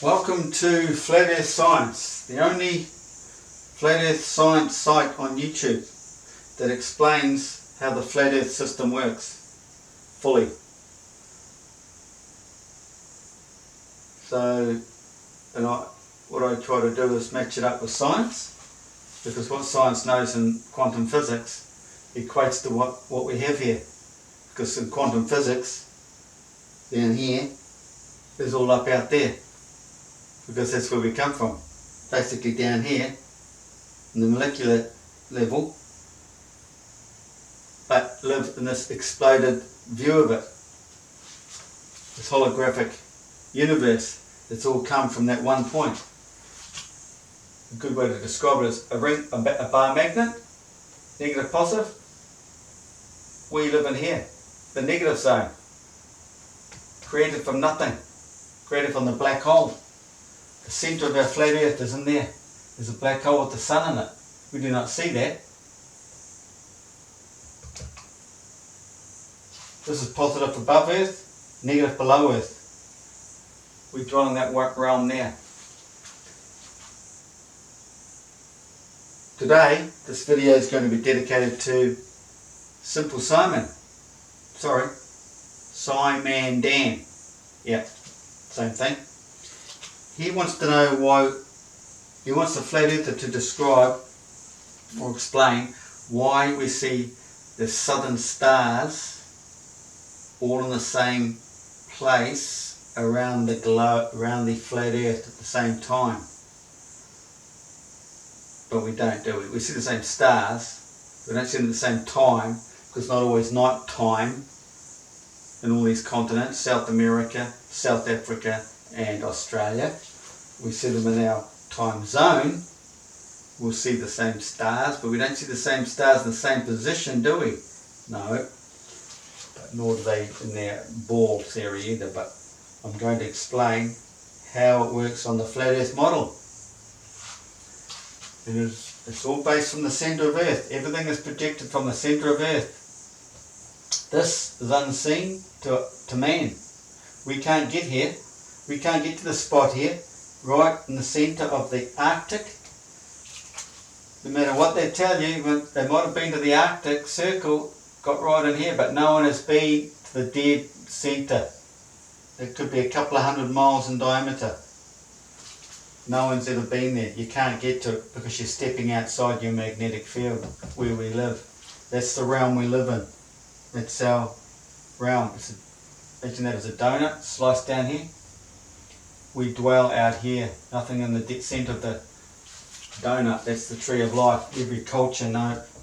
Welcome to Flat Earth Science, the only Flat Earth Science site on YouTube that explains how the Flat Earth system works fully. So, what I try to do is match it up with science, because what science knows in quantum physics equates to what we have here. Because in quantum physics, down here is all up out there, because that's where we come from. Basically down here, in the molecular level, but live in this exploded view of it. This holographic universe, it's all come from that one point. A good way to describe it is a bar magnet, negative, positive. We live in here, the negative zone, created from nothing, created from the black hole. The centre of our flat earth is in there. There's a black hole with the sun in it. We do not see that. This is positive above earth, negative below earth. We dwell in that realm there. Today, this video is going to be dedicated to simple Skyman. Skyman Dan. Yeah, same thing. He wants to know why, he wants the flat earther to describe or explain why we see the southern stars all in the same place around the globe, around the flat earth at the same time. But we don't, do we? We see the same stars, we don't see them at the same time, because it's not always night time in all these continents, South America, South Africa and Australia. We see them in our time zone. We'll see the same stars, but we don't see the same stars in the same position, do we? No, but nor do they in their ball theory either, but I'm going to explain how it works on the flat earth model. It's all based from the centre of earth. Everything is projected from the centre of earth. This is unseen to man. We can't get here. We can't get to the spot here, right in the centre of the Arctic. No matter what they tell you, they might have been to the Arctic Circle, got right in here, but no one has been to the dead centre. It could be a couple of 100 miles in diameter. No one's ever been there. You can't get to it because you're stepping outside your magnetic field where we live. That's the realm we live in. That's our realm. Imagine that as a donut sliced down here. We dwell out here, nothing in the centre of the donut. That's the tree of life. Every culture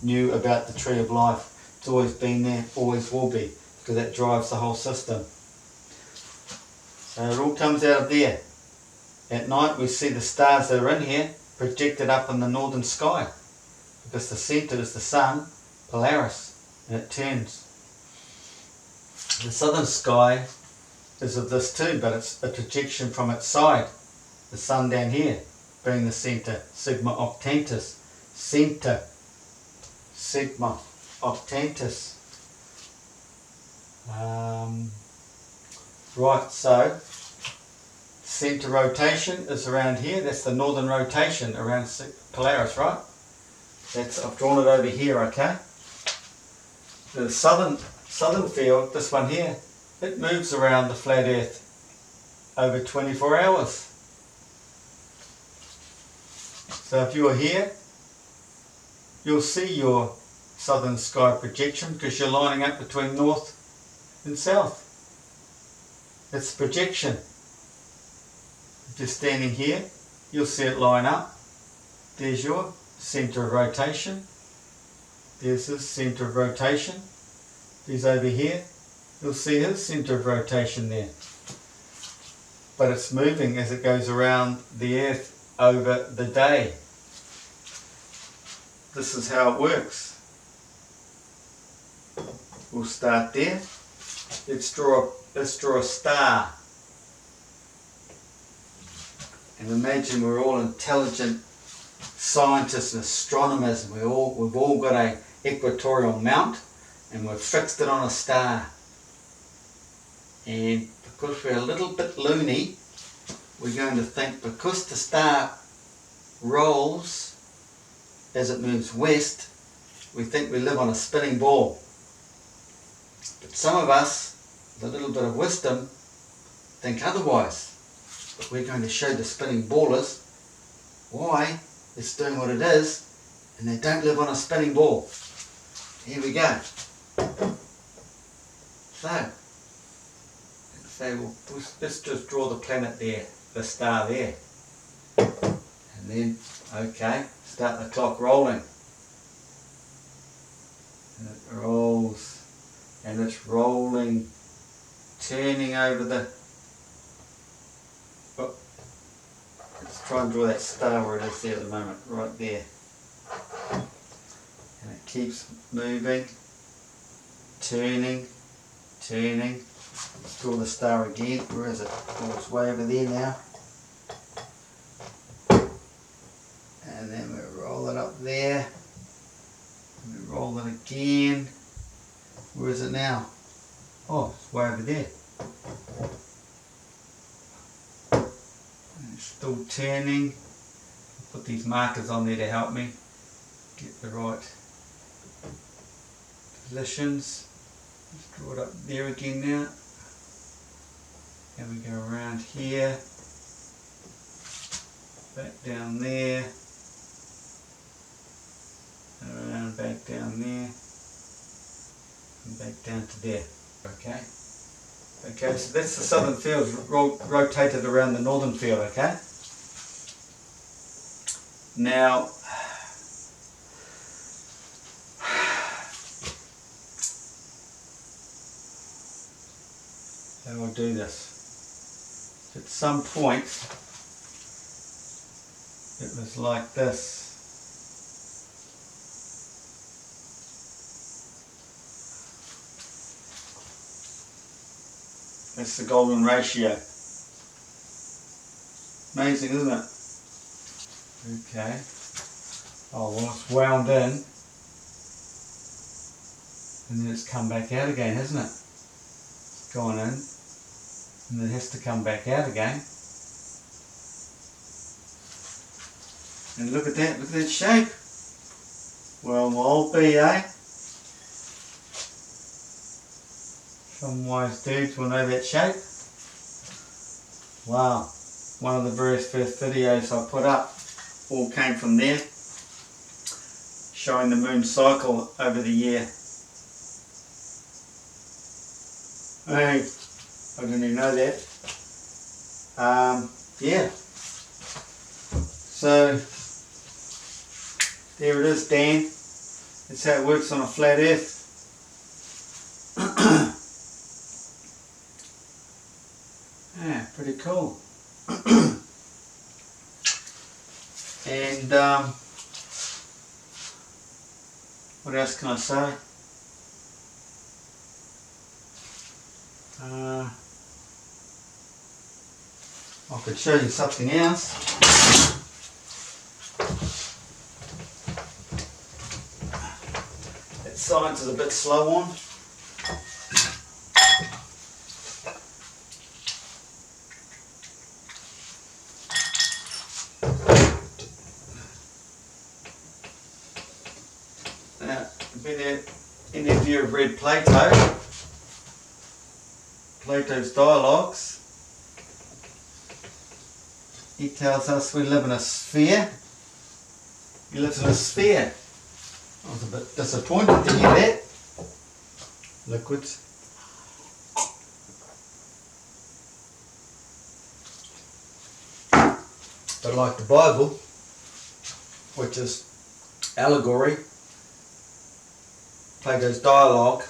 knew about the tree of life. It's always been there, always will be, because that drives the whole system. So it all comes out of there. At night we see the stars that are in here projected up in the northern sky, because the centre is the sun, Polaris, and it turns. The southern sky is of this too, but it's a projection from its side. The sun down here being the centre, Sigma Octantis. Centre, Sigma Octantis. Right, so centre rotation is around here. That's the northern rotation around Polaris, right? I've drawn it over here, okay? The southern field, this one here, it moves around the flat earth over 24 hours. So if you're here, you'll see your southern sky projection because you're lining up between north and south. It's projection. If you're standing here, you'll see it line up. There's your centre of rotation. There's his centre of rotation. He's over here. You'll see his centre of rotation there. But it's moving as it goes around the earth over the day. This is how it works. We'll start there. Let's draw a star. And imagine we're all intelligent scientists and astronomers. We've all got an equatorial mount, and we've fixed it on a star. And because we're a little bit loony, we're going to think because the star rolls as it moves west, we think we live on a spinning ball. But some of us, with a little bit of wisdom, think otherwise. But we're going to show the spinning ballers why it's doing what it is, and they don't live on a spinning ball. Here we go. So, let's say let's just draw the planet there, the star there. And then, okay, start the clock rolling. And it rolls, and it's rolling, turning over the... Oh, let's try and draw that star where it is there at the moment, right there. And it keeps moving, turning. Let's draw the star again. Where is it? Oh, it's way over there now. And then we roll it up there. And we roll it again. Where is it now? Oh, it's way over there. And it's still turning. Put these markers on there to help me get the right positions. Let's draw it up there again now. And we go around here, back down there, around back down there, and back down to there. Okay. Okay, so that's the southern field rotated around the northern field, okay? Now, how do I do this? At some point, it was like this. That's the golden ratio. Amazing, isn't it? Okay. Oh, well, it's wound in. And then it's come back out again, hasn't it? It's gone in. And then it has to come back out again. And look at that shape. Well, I'll be, eh? Some wise dudes will know that shape. Wow. One of the very first videos I put up all came from there, showing the moon cycle over the year. Hey, I didn't even know that. Yeah. So, there it is, Dan. That's how it works on a flat earth. Yeah, pretty cool. And what else can I say? I could show you something else. That science is a bit slow on. Now, any of you have read Plato's dialogues, he tells us we live in a sphere. He lives in a sphere. I was a bit disappointed to hear that. Liquids. But like the Bible, which is allegory, Plato's dialogue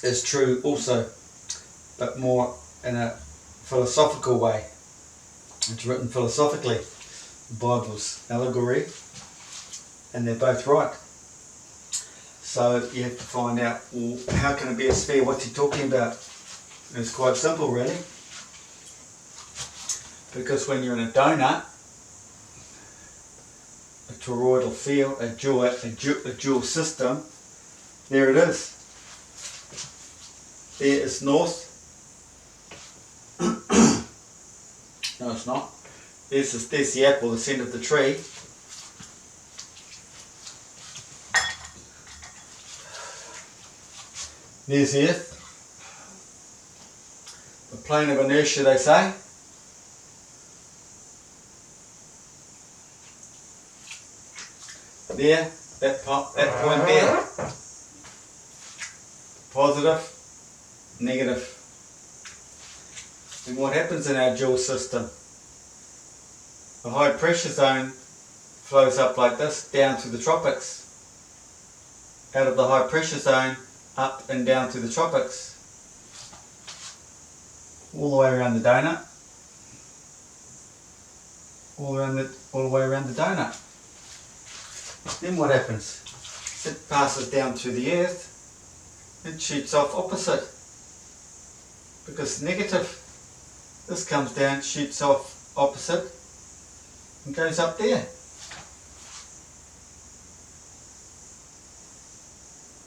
is true also, but more in a philosophical way. It's written philosophically. The Bible's allegory, and they're both right. So you have to find out, well, how can it be a sphere? What's he talking about? It's quite simple, really. Because when you're in a donut, a toroidal field, a dual system, there it is. There is north, No, it's not. There's the apple, the centre of the tree. There's the earth. The plane of inertia, they say. There, that point there. Positive, negative. And what happens in our Joule system? The high pressure zone flows up like this, down to the tropics. Out of the high pressure zone, up and down to the tropics. All the way around the donut. All the way around the donut. Then what happens? It passes down to the earth. It shoots off opposite. Because negative. This comes down, shoots off opposite, and goes up there.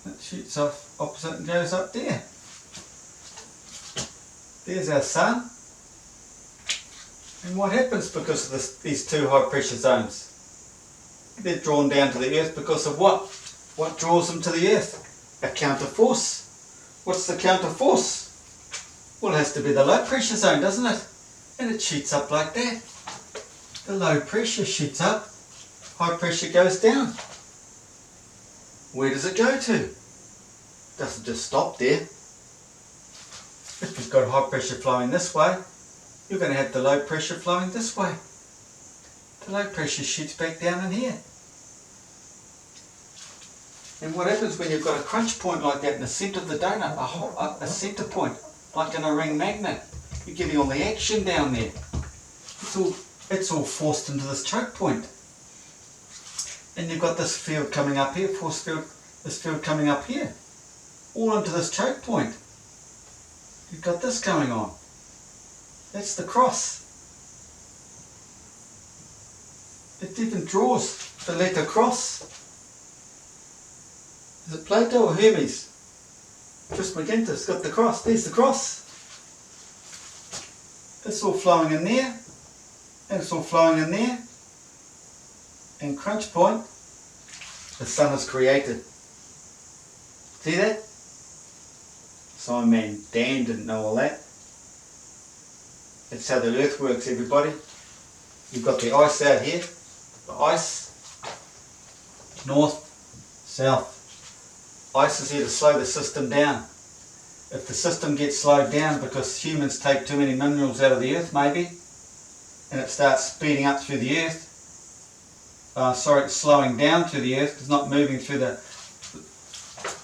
It shoots off opposite and goes up there. There's our sun. And what happens because of these two high pressure zones? They're drawn down to the earth because of what? What draws them to the earth? A counter force. What's the counter force? Well, it has to be the low pressure zone, doesn't it? And it shoots up like that. The low pressure shoots up, high pressure goes down. Where does it go to? It doesn't just stop there. If you've got high pressure flowing this way, you're going to have the low pressure flowing this way. The low pressure shoots back down in here. And what happens when you've got a crunch point like that in the centre of the donut, a centre point, like in a ring magnet? You're getting all the action down there. It's all forced into this choke point. And you've got this field coming up here, force field, this field coming up here. All into this choke point. You've got this going on. That's the cross. It even draws the letter cross. Is it Plato or Hermes? Trismegistus got the cross. There's the cross. It's all flowing in there. And it's all flowing in there. And crunch point, the sun is created. See that? Skyman Dan didn't know all that. That's how the earth works, everybody. You've got the ice out here. The ice. North, south. Ice is here to slow the system down. If the system gets slowed down because humans take too many minerals out of the earth, maybe, and it starts speeding up through the earth, it's slowing down through the earth, it's not moving through the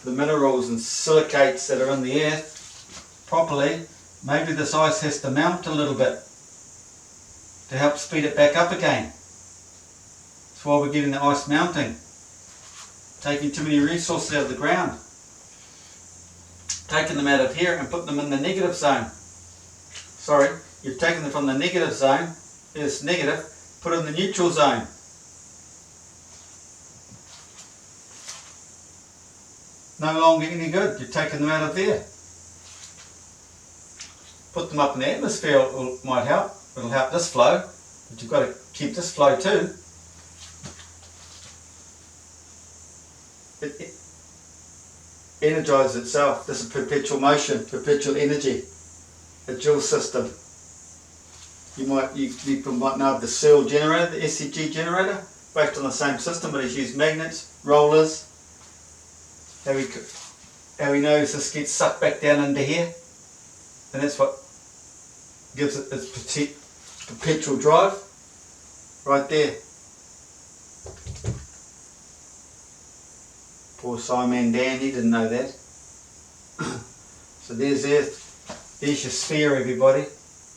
minerals and silicates that are in the earth properly, maybe this ice has to melt a little bit to help speed it back up again. That's why we're getting the ice mounting. Taking too many resources out of the ground. Taking them out of here and putting them in the negative zone. Sorry, you've taken them from the negative zone, it's negative, put it in the neutral zone. No longer any good, you've taken them out of there. Put them up in the atmosphere, it might help, it'll help this flow, but you've got to keep this flow too. It energizes itself. This is perpetual motion, perpetual energy, a Joule system. You might know of the Searle generator, the SCG generator, based on the same system, but it's used magnets, rollers. How he knows this gets sucked back down into here, and that's what gives it its perpetual drive, right there. Poor Skyman Dan, he didn't know that. So there's Earth, there's your sphere, everybody.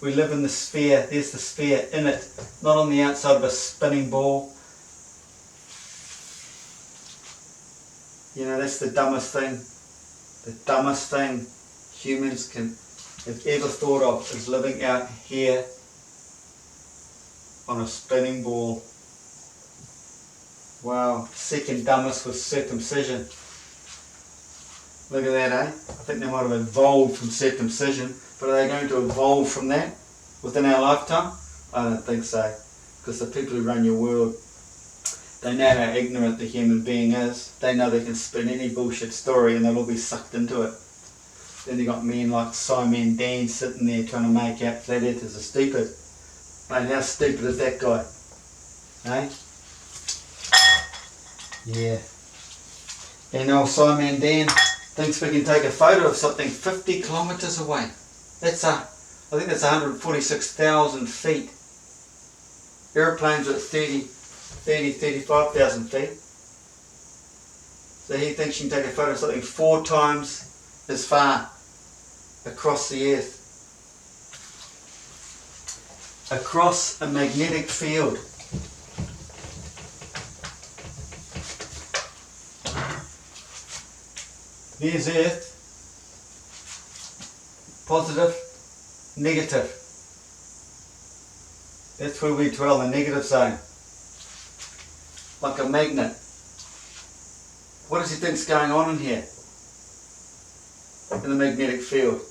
We live in the sphere, there's the sphere in it, not on the outside of a spinning ball. You know, that's the dumbest thing. The dumbest thing humans have ever thought of is living out here on a spinning ball. Wow, second dumbest was circumcision. Look at that, eh? I think they might have evolved from circumcision, but are they going to evolve from that within our lifetime? I don't think so. Because the people who run your world, they know how ignorant the human being is. They know they can spin any bullshit story and they'll all be sucked into it. Then you got men like Skyman Dan sitting there trying to make out flat earthers are stupid. Mate, how stupid is that guy? Eh? Yeah. And old Skyman Dan thinks we can take a photo of something 50 kilometres away. I think that's 146,000 feet. Airplanes are at 35,000 feet. So he thinks you can take a photo of something 4 times as far across the earth. Across a magnetic field. There's Earth. Positive, negative. That's where we dwell, the negative zone. Like a magnet. What does he think's going on in here? In the magnetic field.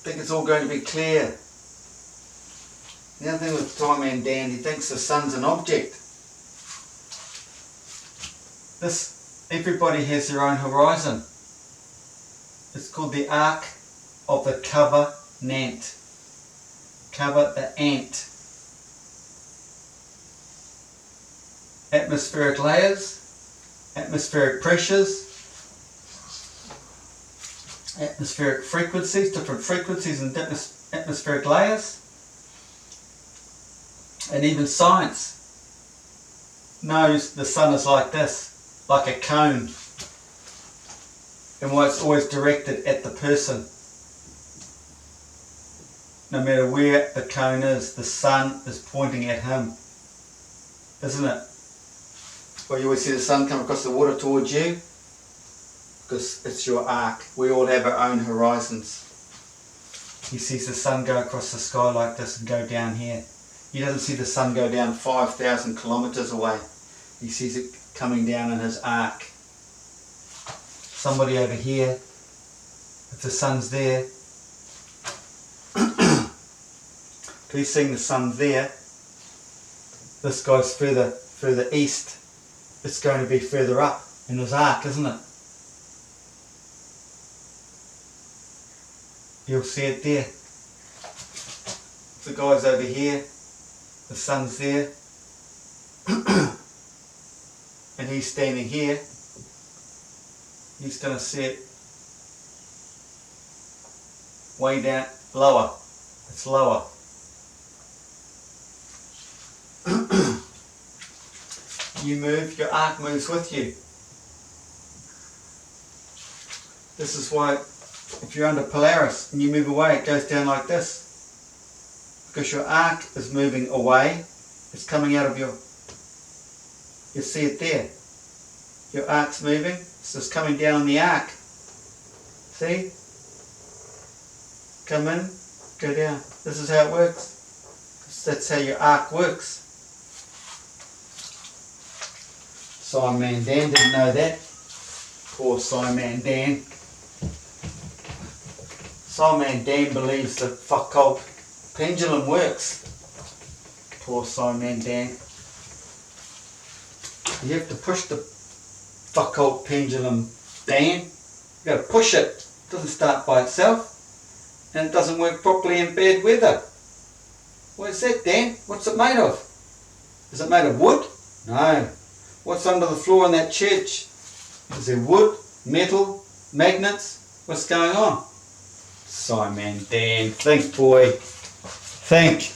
I think it's all going to be clear. The other thing with Skyman Dan, he thinks the sun's an object. Everybody has their own horizon. It's called the arc of the covenant. Cover the ant. Atmospheric layers, atmospheric pressures, atmospheric frequencies, different frequencies and atmospheric layers, and even science knows the sun is like this, like a cone, and why it's always directed at the person. No matter where the cone is, the sun is pointing at him, isn't it? Well, you always see the sun come across the water towards you, because it's your arc. We all have our own horizons. He sees the sun go across the sky like this and go down here. He doesn't see the sun go down 5,000 kilometres away. He sees it coming down in his arc. Somebody over here, if the sun's there, if he's seeing the sun there, this guy's further east. It's going to be further up in his arc, isn't it? You'll see it there. If the guy's over here, the sun's there, and he's standing here, he's going to see it way down, lower. It's lower. You move, your arc moves with you. This is why if you're under Polaris and you move away, it goes down like this. Because your arc is moving away, it's coming out of you see it there. Your arc's moving, so it's coming down on the arc. See? Come in, go down. This is how it works. That's how your arc works. Skyman Dan didn't know that. Poor Skyman Dan. Skyman Dan believes the occult pendulum works. Poor Skyman Dan. You have to push the occult pendulum, Dan. You got to push it. It doesn't start by itself. And it doesn't work properly in bad weather. What is that, Dan? What's it made of? Is it made of wood? No. What's under the floor in that church? Is there wood, metal, magnets? What's going on? Skyman Dan, think boy, think.